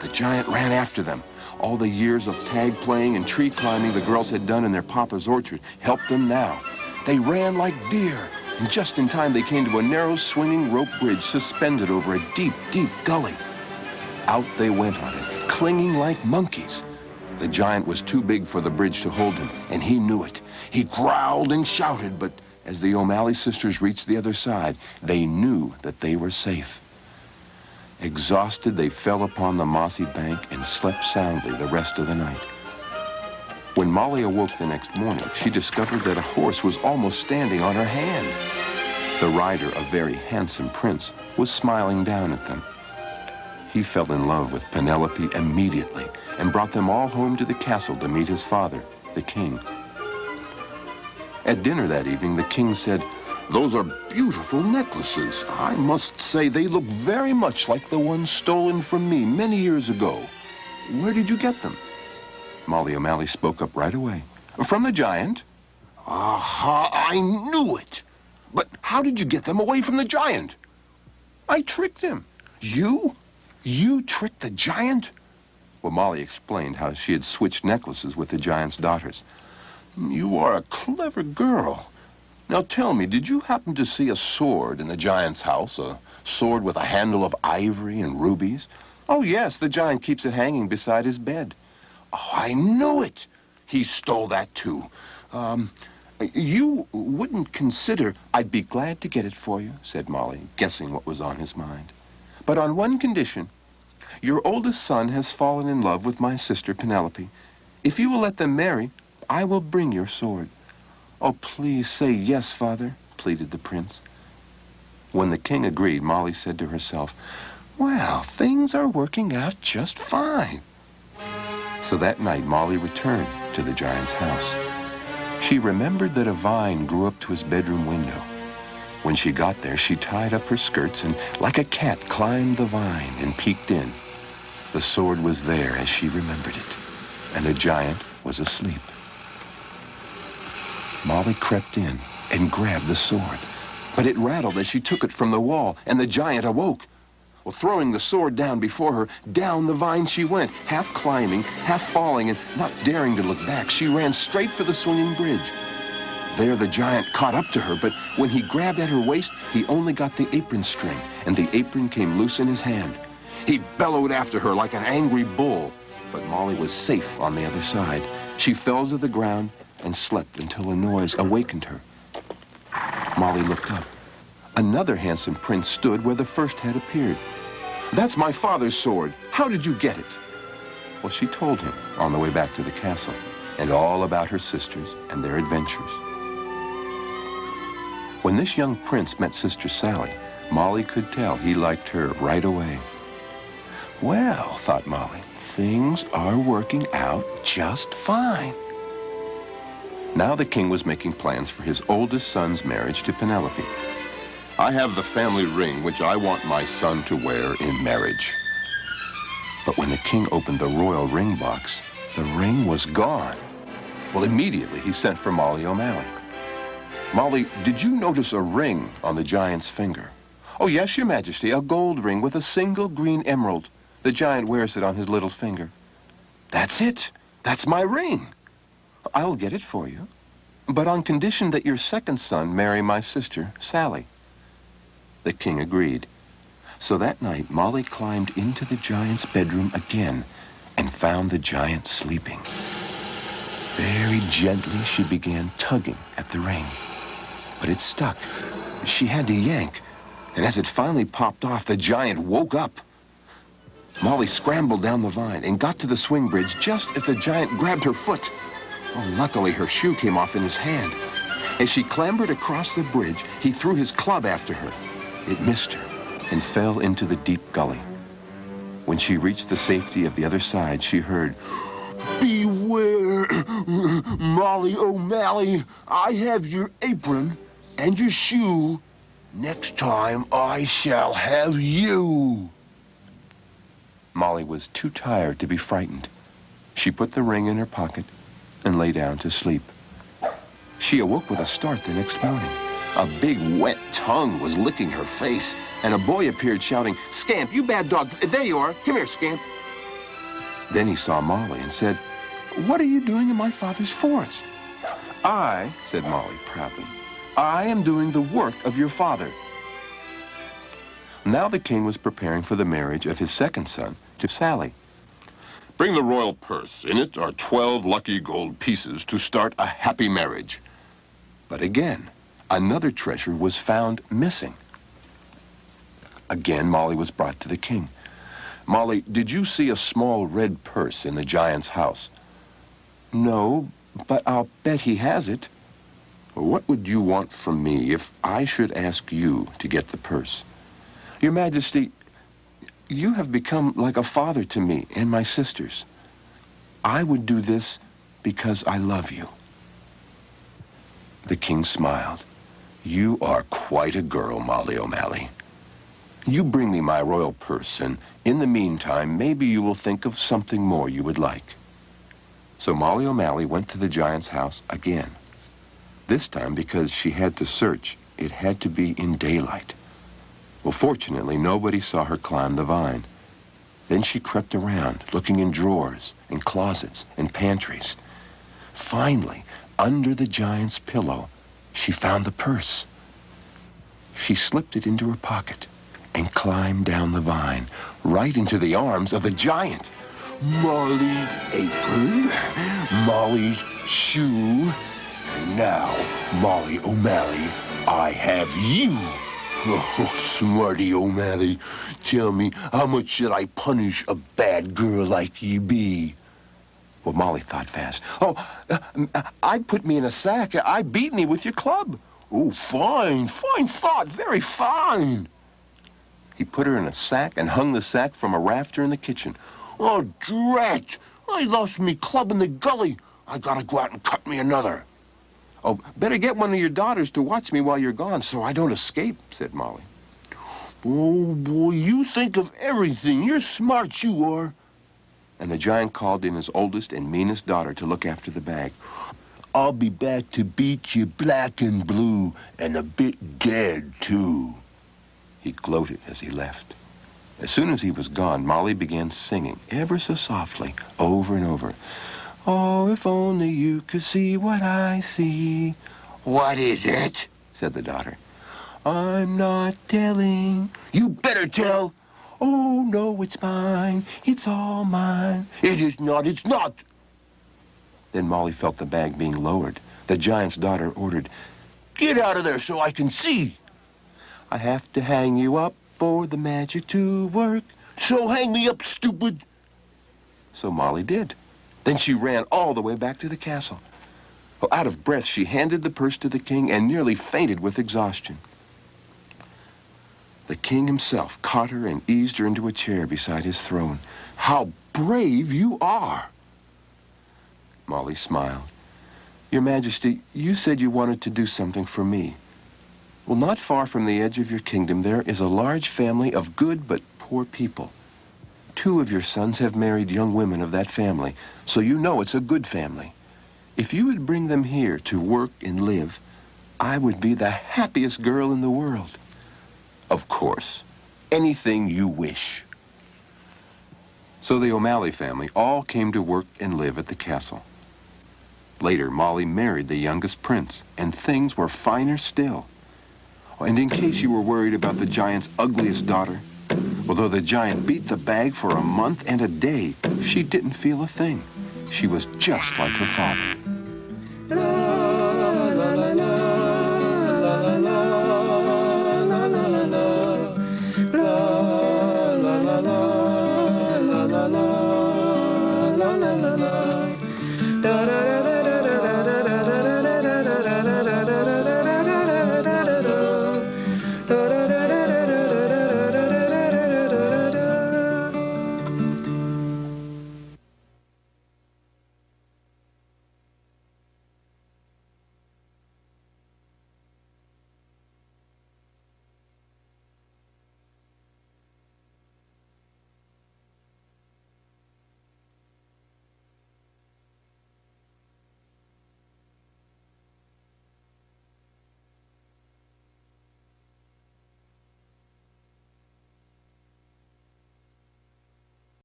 The giant ran after them. All the years of tag playing and tree climbing the girls had done in their papa's orchard helped them now. They ran like deer, and just in time they came to a narrow swinging rope bridge suspended over a deep, deep gully. Out they went on it, clinging like monkeys. The giant was too big for the bridge to hold him, and he knew it. He growled and shouted, but as the O'Malley sisters reached the other side, they knew that they were safe. Exhausted, they fell upon the mossy bank and slept soundly the rest of the night. When Molly awoke the next morning, she discovered that a horse was almost standing on her hand. The rider, a very handsome prince, was smiling down at them. He fell in love with Penelope immediately and brought them all home to the castle to meet his father, the king. At dinner that evening, the king said, "Those are beautiful necklaces. I must say they look very much like the ones stolen from me many years ago. Where did you get them?" Molly O'Malley spoke up right away. "From the giant." "Aha, I knew it. But how did you get them away from the giant?" "I tricked him." "You? You tricked the giant?" Well, Molly explained how she had switched necklaces with the giant's daughters. "You are a clever girl. Now tell me, did you happen to see a sword in the giant's house? A sword with a handle of ivory and rubies?" "Oh, yes, the giant keeps it hanging beside his bed." "Oh, I knew it. He stole that too. You wouldn't consider—" "I'd be glad to get it for you," said Molly, guessing what was on his mind. "But on one condition. Your oldest son has fallen in love with my sister Penelope. If you will let them marry, I will bring your sword." "Oh, please say yes, Father," pleaded the prince. When the king agreed, Molly said to herself, "Well, things are working out just fine." So that night, Molly returned to the giant's house. She remembered that a vine grew up to his bedroom window. When she got there, she tied up her skirts and, like a cat, climbed the vine and peeked in. The sword was there as she remembered it, and the giant was asleep. Molly crept in and grabbed the sword, but it rattled as she took it from the wall, and the giant awoke. Well, throwing the sword down before her, down the vine she went, half climbing, half falling, and not daring to look back. She ran straight for the swinging bridge. There the giant caught up to her, but when he grabbed at her waist, he only got the apron string, and the apron came loose in his hand. He bellowed after her like an angry bull, but Molly was safe on the other side. She fell to the ground and slept until a noise awakened her. Molly looked up. Another handsome prince stood where the first had appeared. "That's my father's sword. How did you get it?" Well, she told him on the way back to the castle, and all about her sisters and their adventures. When this young prince met Sister Sally, Molly could tell he liked her right away. Well, thought Molly, things are working out just fine. Now the king was making plans for his oldest son's marriage to Penelope. "I have the family ring which I want my son to wear in marriage." But when the king opened the royal ring box, the ring was gone. Well, immediately he sent for Molly O'Malley. "Molly, did you notice a ring on the giant's finger?" "Oh, yes, Your Majesty, a gold ring with a single green emerald. The giant wears it on his little finger." "That's it. That's my ring." "I'll get it for you, but on condition that your second son marry my sister, Sally." The king agreed. So that night, Molly climbed into the giant's bedroom again and found the giant sleeping. Very gently, she began tugging at the ring, but it stuck. She had to yank, and as it finally popped off, the giant woke up. Molly scrambled down the vine and got to the swing bridge just as the giant grabbed her foot. Oh, luckily, her shoe came off in his hand. As she clambered across the bridge, he threw his club after her. It missed her and fell into the deep gully. When she reached the safety of the other side, she heard, "Beware, Molly O'Malley. I have your apron and your shoe. Next time, I shall have you." Molly was too tired to be frightened. She put the ring in her pocket and lay down to sleep. She awoke with a start the next morning. A big, wet tongue was licking her face, and a boy appeared shouting, "Scamp, you bad dog! There you are! Come here, Scamp!" Then he saw Molly and said, "What are you doing in my father's forest?" "I," said Molly proudly, "I am doing the work of your father." Now the king was preparing for the marriage of his second son to Sally. Bring the royal purse. In it are 12 lucky gold pieces to start a happy marriage. But again, another treasure was found missing. Again, Molly was brought to the king. "Molly, did you see a small red purse in the giant's house?" "No, but I'll bet he has it." What would you want from me if I should ask you to get the purse?" "Your Majesty, you have become like a father to me and my sisters. I would do this because I love you." The king smiled. "You are quite a girl, Molly O'Malley. You bring me my royal purse, and in the meantime, maybe you will think of something more you would like." So Molly O'Malley went to the giant's house again. This time, because she had to search, it had to be in daylight. Well, fortunately, nobody saw her climb the vine. Then she crept around, looking in drawers, and closets, and pantries. Finally, under the giant's pillow, she found the purse. She slipped it into her pocket and climbed down the vine, right into the arms of the giant. Molly's apron, Molly's shoe. And now, Molly O'Malley, I have you. Oh, Smarty O'Malley, tell me, how much should I punish a bad girl like you be? Well, Molly thought fast. "I'd put me in a sack. I'd beat me with your club." Oh, fine thought, very fine. He put her in a sack and hung the sack from a rafter in the kitchen. Oh, drat! I lost me club in the gully. I gotta go out and cut me another. "Oh, better get one of your daughters to watch me while you're gone so I don't escape," said Molly. Oh, boy, you think of everything. You're smart, you are. And the giant called in his oldest and meanest daughter to look after the bag. I'll be back to beat you black and blue, and a bit dead, too. He gloated as he left. As soon as he was gone, Molly began singing, ever so softly, over and over. "Oh, if only you could see what I see." What is it? Said the daughter. "I'm not telling." You better tell. "Oh, no, it's mine. It's all mine." It is not, it's not. Then Molly felt the bag being lowered. The giant's daughter ordered, Get out of there so I can see. "I have to hang you up for the magic to work." So hang me up, stupid. So Molly did. Then she ran all the way back to the castle. Well, out of breath, she handed the purse to the king and nearly fainted with exhaustion. The king himself caught her and eased her into a chair beside his throne. How brave you are. Molly smiled. "Your Majesty, you said you wanted to do something for me. Well, not far from the edge of your kingdom, there is a large family of good but poor people. 2 of your sons have married young women of that family, so you know it's a good family. If you would bring them here to work and live, I would be the happiest girl in the world." Of course. Anything you wish. So the O'Malley family all came to work and live at the castle. Later, Molly married the youngest prince, and things were finer still. And in case you were worried about the giant's ugliest daughter, although the giant beat the bag for a month and a day, she didn't feel a thing. She was just like her father.